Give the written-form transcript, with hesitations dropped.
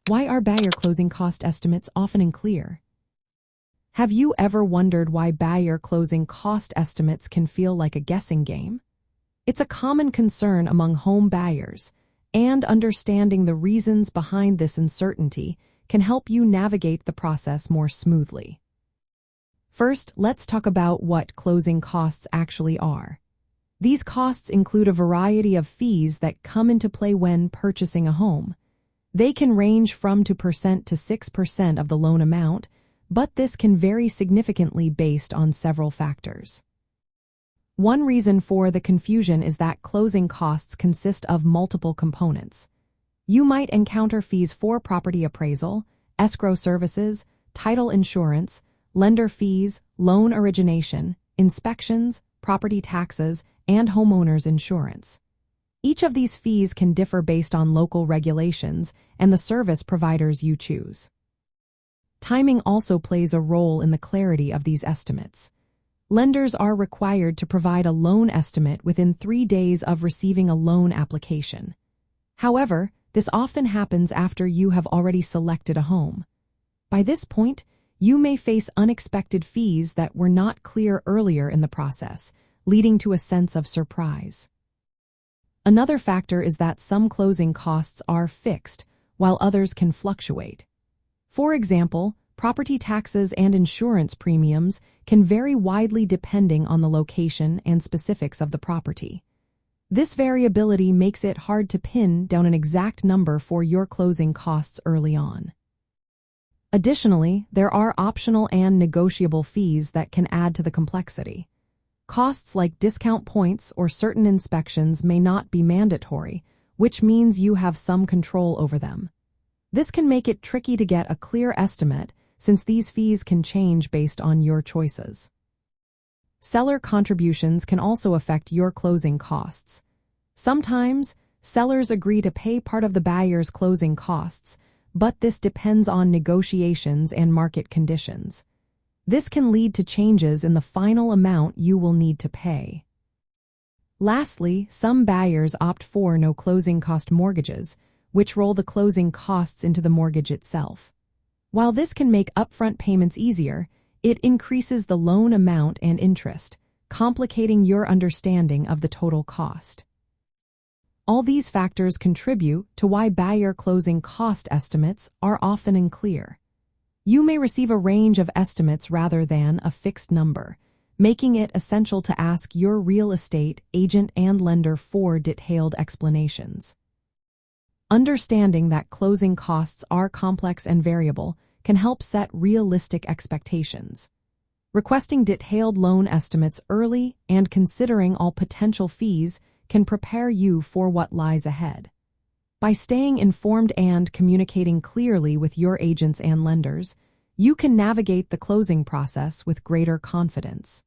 Why are buyer closing cost estimates often unclear? Have you ever wondered why buyer closing cost estimates can feel like a guessing game? It's a common concern among home buyers, and understanding the reasons behind this uncertainty can help you navigate the process more smoothly. First, let's talk about what closing costs actually are. These costs include a variety of fees that come into play when purchasing a home. They can range from 2% to 6% of the loan amount, but this can vary significantly based on several factors. One reason for the confusion is that closing costs consist of multiple components. You might encounter fees for property appraisal, escrow services, title insurance, lender fees, loan origination, inspections, property taxes, and homeowners insurance. Each of these fees can differ based on local regulations and the service providers you choose. Timing also plays a role in the clarity of these estimates. Lenders are required to provide a loan estimate within 3 days of receiving a loan application. However, this often happens after you have already selected a home. By this point, you may face unexpected fees that were not clear earlier in the process, leading to a sense of surprise. Another factor is that some closing costs are fixed, while others can fluctuate. For example, property taxes and insurance premiums can vary widely depending on the location and specifics of the property. This variability makes it hard to pin down an exact number for your closing costs early on. Additionally, there are optional and negotiable fees that can add to the complexity. Costs like discount points or certain inspections may not be mandatory, which means you have some control over them. This can make it tricky to get a clear estimate since these fees can change based on your choices. Seller contributions can also affect your closing costs. Sometimes, sellers agree to pay part of the buyer's closing costs, but this depends on negotiations and market conditions. This can lead to changes in the final amount you will need to pay. Lastly, some buyers opt for no closing cost mortgages, which roll the closing costs into the mortgage itself. While this can make upfront payments easier, it increases the loan amount and interest, complicating your understanding of the total cost. All these factors contribute to why buyer closing cost estimates are often unclear. You may receive a range of estimates rather than a fixed number, making it essential to ask your real estate agent and lender for detailed explanations. Understanding that closing costs are complex and variable can help set realistic expectations. Requesting detailed loan estimates early and considering all potential fees can prepare you for what lies ahead. By staying informed and communicating clearly with your agents and lenders, you can navigate the closing process with greater confidence.